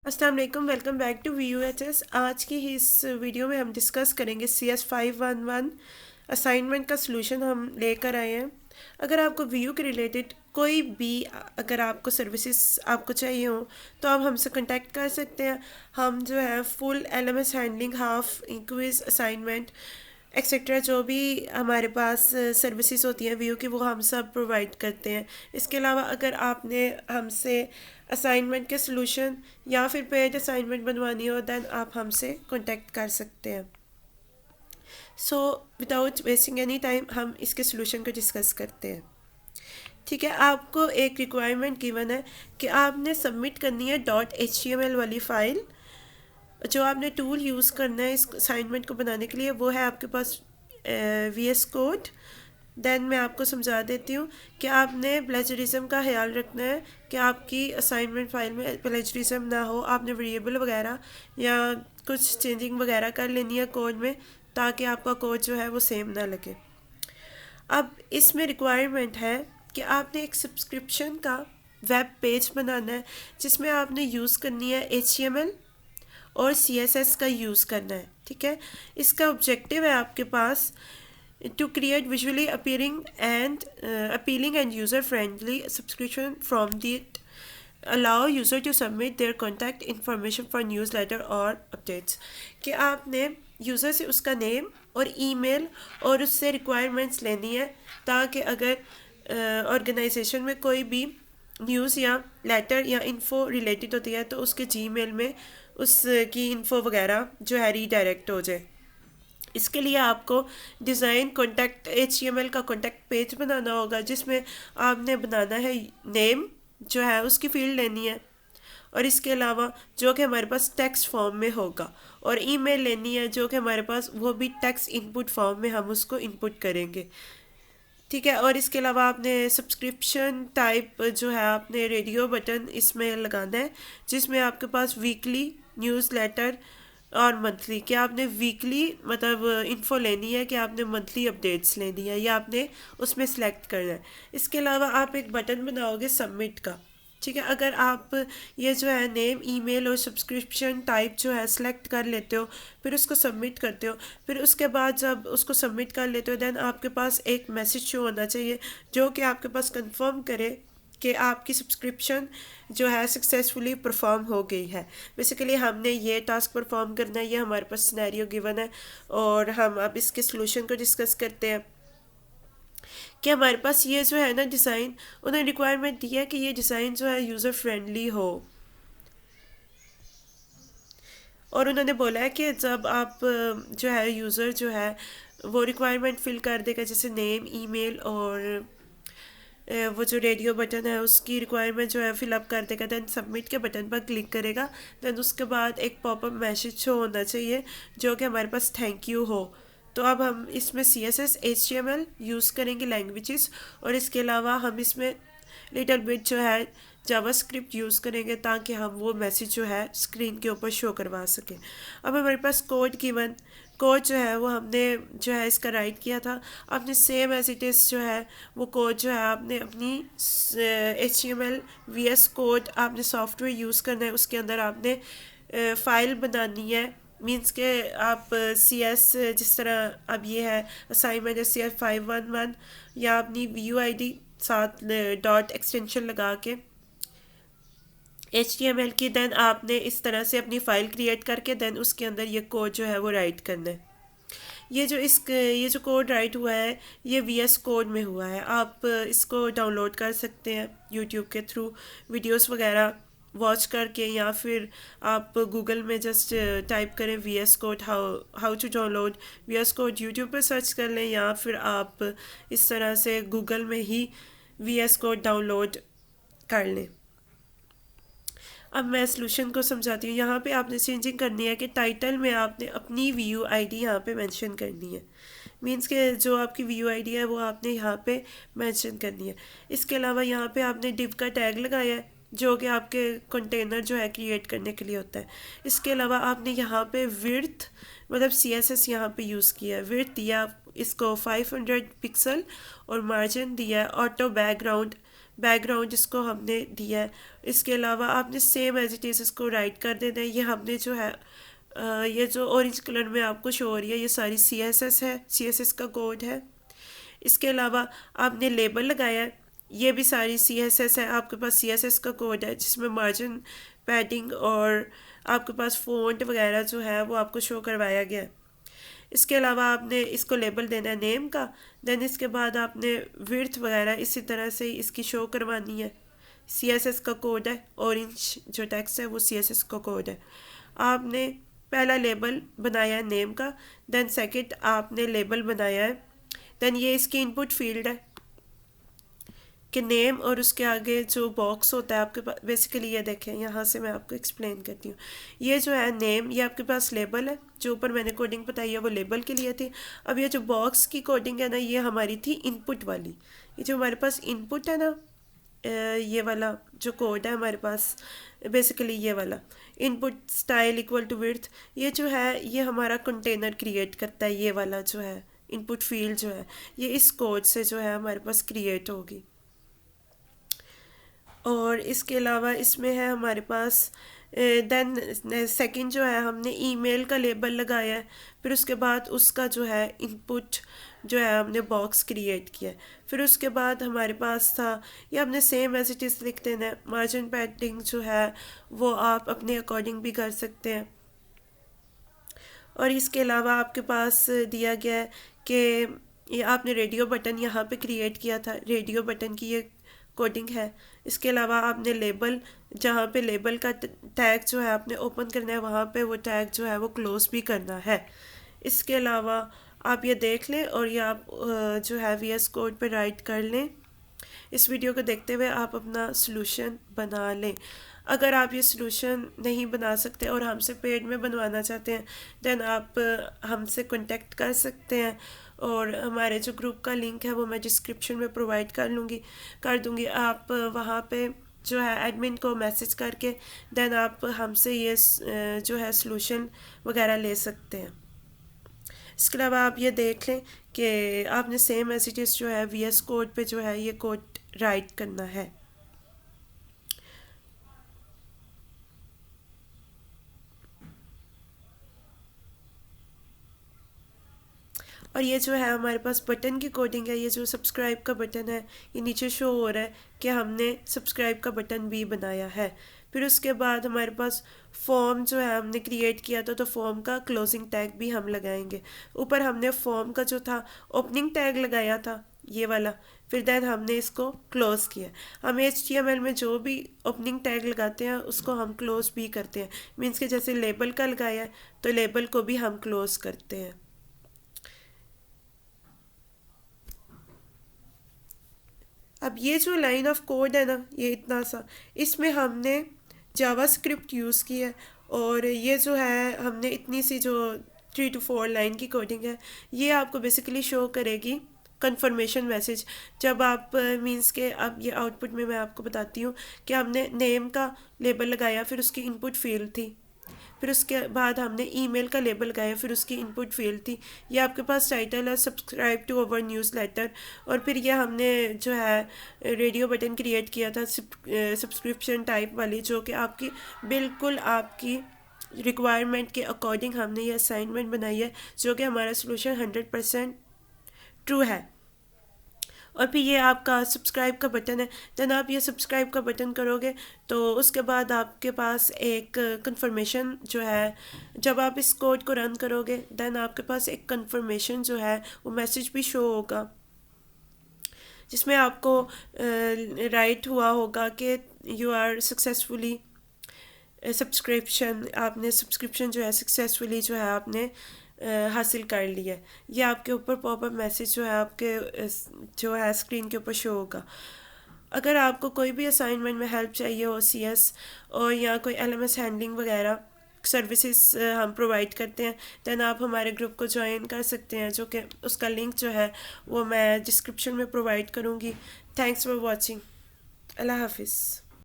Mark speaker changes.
Speaker 1: अस्सलाम वालेकुम, welcome back to VUHS। आज की इस वीडियो में हम डिस्कस करेंगे CS511 असाइनमेंट का सलूशन हम लेकर आए हैं। अगर आपको VU के रिलेटेड कोई भी अगर आपको सर्विसेज आपको चाहिए हो तो आप हमसे कांटेक्ट कर सकते हैं। हम जो है full LMS handling, half quiz assignment etcetera जो भी हमारे पास सर्विसेज होती हैं व्यू की, वो हम सब प्रोवाइड करते हैं। इसके अलावा अगर आपने हमसे असाइनमेंट के सलूशन या फिर पेड असाइनमेंट बनवानी हो दैन आप हमसे कांटेक्ट कर सकते हैं। So without wasting any time हम इसके सलूशन को डिस्कस करते हैं। ठीक है, आपको एक रिक्वायरमेंट गिवन है कि आपने सबमिट करनी है .html वाली फ़ाइल। जो आपने टूल यूज़ करना है इस असाइनमेंट को बनाने के लिए वो है आपके पास VS कोड। देन मैं आपको समझा देती हूँ कि आपने प्लेजरिज्म का ख्याल रखना है कि आपकी असाइनमेंट फाइल में प्लेजरिज्म ना हो। आपने वेरिएबल वगैरह या कुछ चेंजिंग वगैरह कर लेनी है कोड में ताकि आपका कोड जो है वो सेम ना लगे। अब इसमें रिक्वायरमेंट है कि आपने एक सब्सक्रिप्शन का वेब पेज बनाना है जिसमें आपने यूज़ करनी है HTML और CSS का यूज़ करना है। ठीक है, इसका ऑब्जेक्टिव है आपके पास to create visually appealing and user friendly subscription from it, allow user to submit their contact information for newsletter or updates। कि आपने यूज़र से उसका नेम और ईमेल और उससे रिक्वायरमेंट्स लेनी है ताकि अगर ऑर्गेनाइजेशन में कोई भी न्यूज़ या लेटर या इन्फो रिलेटेड होती है तो उसके जीमेल में उसकी इन्फो वगैरह जो है रीडायरेक्ट हो जाए। इसके लिए आपको डिज़ाइन कॉन्टैक्ट HTML का कॉन्टैक्ट पेज बनाना होगा जिसमें आपने बनाना है नेम जो है उसकी फील्ड लेनी है, और इसके अलावा जो कि हमारे पास टेक्स्ट फॉर्म में होगा, और ईमेल लेनी है जो कि हमारे पास वो भी टेक्स्ट इनपुट फॉर्म में हम उसको इनपुट करेंगे। ठीक है, और इसके अलावा आपने सब्सक्रिप्शन टाइप जो है आपने रेडियो बटन इसमें लगाना है जिसमें आपके पास वीकली न्यूज़ लेटर और मंथली, कि आपने वीकली मतलब इन्फो लेनी है कि आपने मंथली अपडेट्स लेनी है या आपने उसमें सेलेक्ट करना है। इसके अलावा आप एक बटन बनाओगे सबमिट का। ठीक है, अगर आप ये जो है नेम, ईमेल और सब्सक्रिप्शन टाइप जो है सेलेक्ट कर लेते हो फिर उसको सबमिट करते हो, फिर उसके बाद जब उसको सबमिट कर लेते हो देन आपके पास एक मैसेज शो होना चाहिए जो कि आपके पास कंफर्म करे कि आपकी सब्सक्रिप्शन जो है सक्सेसफुली परफॉर्म हो गई है। बेसिकली हमने ये टास्क परफॉर्म करना है, ये हमारे पास सिनेरियो गिवन है और हम अब इसके सलूशन को डिस्कस करते हैं। कि हमारे पास ये जो है ना डिज़ाइन, उन्होंने रिक्वायरमेंट दी है कि ये डिज़ाइन जो है यूज़र फ्रेंडली हो, और उन्होंने बोला है कि जब आप जो है यूज़र जो है वो रिक्वायरमेंट फिल कर देगा जैसे नेम, ईमेल और वो जो रेडियो बटन है उसकी रिक्वायरमेंट जो है फिलअप कर देगा, देन सबमिट के बटन पर क्लिक करेगा, देन उसके बाद एक पॉपअप मैसेज शो होना चाहिए जो कि हमारे पास थैंक यू हो। तो अब हम इसमें CSS HTML यूज़ करेंगे लैंग्वेजेस, और इसके अलावा हम इसमें लिटिल बिट जो है जावास्क्रिप्ट यूज़ करेंगे ताकि हम वो मैसेज जो है स्क्रीन के ऊपर शो करवा सकें। अब हमारे पास कोड जो है वो हमने जो है इसका राइट किया था। आपने सेम एज इट इज़ जो है वो कोड जो है आपने अपनी HTML VS कोड आपने सॉफ्टवेयर यूज़ करना है, उसके अंदर आपने फ़ाइल बनानी है। मीन्स के आप CS जिस तरह अब ये है असाइनमेंट CS511 या अपनी VUID साथ डॉट एक्सटेंशन लगा के HTML की, देन आपने इस तरह से अपनी फ़ाइल क्रिएट करके देन उसके अंदर ये कोड जो है वो राइट करना है। ये जो कोड राइट हुआ है ये VS कोड में हुआ है। आप इसको डाउनलोड कर सकते हैं यूट्यूब के थ्रू, वीडियोस वगैरह वॉच करके, या फिर आप गूगल में जस्ट टाइप करें VS code, how to download VS code, YouTube पर सर्च कर लें, या फिर आप इस तरह से गूगल में ही VS कोड डाउनलोड कर लें। अब मैं सलूशन को समझाती हूँ। यहाँ पे आपने चेंजिंग करनी है कि टाइटल में आपने अपनी VUID यहाँ पे मेंशन करनी है। मींस के जो आपकी VUID है वो आपने यहाँ पे मेंशन करनी है। इसके अलावा यहाँ पे आपने div का टैग लगाया है जो कि आपके कंटेनर जो है क्रिएट करने के लिए होता है। इसके अलावा आपने यहाँ पे विड्थ मतलब CSS यहाँ पे यूज़ किया है। विड्थ दिया इसको 500 पिक्सल और मार्जिन दिया है ऑटो बैकग्राउंड बैकग्राउंड जिसको हमने दिया है। इसके अलावा आपने सेम एज इट इज़ इसको राइट कर देना है। ये हमने जो है ये जो ऑरेंज कलर में आपको शो हो रही है ये सारी CSS है, CSS का कोड है। इसके अलावा आपने लेबल लगाया है, ये भी सारी CSS है। आपके पास CSS का कोड है जिसमें मार्जिन, पैडिंग और आपके पास फ़ॉन्ट वगैरह जो है वो आपको शो करवाया गया है। इसके अलावा आपने इसको लेबल देना है नेम का। देन इसके बाद आपने विड्थ वगैरह इसी तरह से इसकी शो करवानी है। CSS का कोड है, ऑरेंज जो टेक्स्ट है वो CSS का कोड है। आपने पहला लेबल बनाया है नेम का, देन सेकंड आपने लेबल बनाया है, देन ये इसकी इनपुट फील्ड है कि नेम और उसके आगे जो बॉक्स होता है आपके पास, बेसिकली ये देखें यहाँ से मैं आपको एक्सप्लेन करती हूँ। ये जो है नेम, ये आपके पास लेबल है, जो ऊपर मैंने कोडिंग बताई है वो लेबल के लिए थी। अब ये जो बॉक्स की कोडिंग है ना, ये हमारी थी इनपुट वाली। ये जो हमारे पास इनपुट है ना, ये वाला जो कोड है हमारे पास, बेसिकली ये वाला input style equal to width, ये जो है ये हमारा कंटेनर क्रिएट करता है। ये वाला जो है इनपुट फील्ड जो है ये इस कोड से जो है हमारे पास क्रिएट होगी। और इसके अलावा इसमें है हमारे पास देन सेकंड जो है हमने ईमेल का लेबल लगाया है। फिर उसके बाद उसका जो है इनपुट जो है हमने बॉक्स क्रिएट किया है। फिर उसके बाद हमारे पास था, ये हमने सेम एज इट इज़ लिख देना है। मार्जिन पैडिंग जो है वो आप अपने अकॉर्डिंग भी कर सकते हैं। और इसके अलावा आपके पास दिया गया है कि ये आपने रेडियो बटन यहाँ पे क्रिएट किया था, रेडियो बटन की ये कोडिंग है। इसके अलावा आपने लेबल, जहाँ पे लेबल का टैग जो है आपने ओपन करना है, वहाँ पे वो टैग जो है वो क्लोज भी करना है। इसके अलावा आप ये देख लें और ये आप जो है VS कोड पे राइट कर लें। इस वीडियो को देखते हुए आप अपना सॉल्यूशन बना लें। अगर आप ये सॉल्यूशन नहीं बना सकते और हमसे पेड में बनवाना चाहते हैं, देन आप हमसे कांटेक्ट कर सकते हैं। और हमारे जो ग्रुप का लिंक है वो मैं डिस्क्रिप्शन में प्रोवाइड कर दूँगी। आप वहाँ पे जो है एडमिन को मैसेज करके देन आप हमसे ये जो है सॉल्यूशन वगैरह ले सकते हैं। इसके अलावा आप ये देख लें कि आपने सेम एज इट इज़ जो है VS कोड पे जो है ये कोड राइट करना है। और ये जो है हमारे पास बटन की कोडिंग है। ये जो सब्सक्राइब का बटन है ये नीचे शो हो रहा है कि हमने सब्सक्राइब का बटन भी बनाया है। फिर उसके बाद हमारे पास फॉर्म जो है हमने क्रिएट किया था, तो फॉर्म का क्लोजिंग टैग भी हम लगाएंगे। ऊपर हमने फॉर्म का जो था ओपनिंग टैग लगाया था, ये वाला। फिर देन हमने इसको क्लोज किया। हम HTML में जो भी ओपनिंग टैग लगाते हैं उसको हम क्लोज भी करते हैं। मीन्स कि जैसे लेबल का लगाया है तो लेबल को भी हम क्लोज करते हैं। अब ये जो लाइन ऑफ कोड है ना, ये इतना सा, इसमें हमने जावास्क्रिप्ट यूज़ की है। और ये जो है हमने इतनी सी जो 3 to 4 लाइन की कोडिंग है, ये आपको बेसिकली शो करेगी कंफर्मेशन मैसेज। जब आप मींस के अब ये आउटपुट में मैं आपको बताती हूँ कि हमने नेम का लेबल लगाया, फिर उसकी इनपुट फील्ड थी। फिर उसके बाद हमने ईमेल का लेबल लगाया, फिर उसकी इनपुट फील्ड थी। ये आपके पास टाइटल है, सब्सक्राइब टू अवर न्यूज़लेटर। और फिर ये हमने जो है रेडियो बटन क्रिएट किया था सब्सक्रिप्शन टाइप वाली, जो कि आपकी बिल्कुल आपकी रिक्वायरमेंट के अकॉर्डिंग हमने ये असाइनमेंट बनाई है, जो कि हमारा सोल्यूशन 100% ट्रू है। और फिर ये आपका सब्सक्राइब का बटन है। देन आप ये सब्सक्राइब का बटन करोगे तो उसके बाद आपके पास एक कंफर्मेशन जो है, जब आप इस कोड को रन करोगे देन आपके पास एक कंफर्मेशन जो है वो मैसेज भी शो होगा, जिसमें आपको राइट हुआ होगा कि यू आर सक्सेसफुली सब्सक्रिप्शन, आपने सब्सक्रिप्शन जो है सक्सेसफुली जो है आपने हासिल कर लिया है। ये आपके ऊपर पॉपअप मैसेज जो है आपके जो है स्क्रीन के ऊपर शो होगा। अगर आपको कोई भी असाइनमेंट में हेल्प चाहिए हो CS और या कोई LMS हैंडलिंग वगैरह सर्विसेज हम प्रोवाइड करते हैं, देन आप हमारे ग्रुप को ज्वाइन कर सकते हैं, जो कि उसका लिंक जो है वो मैं डिस्क्रिप्शन में प्रोवाइड करूँगी। Thanks for watching. अल्लाह हाफिज़।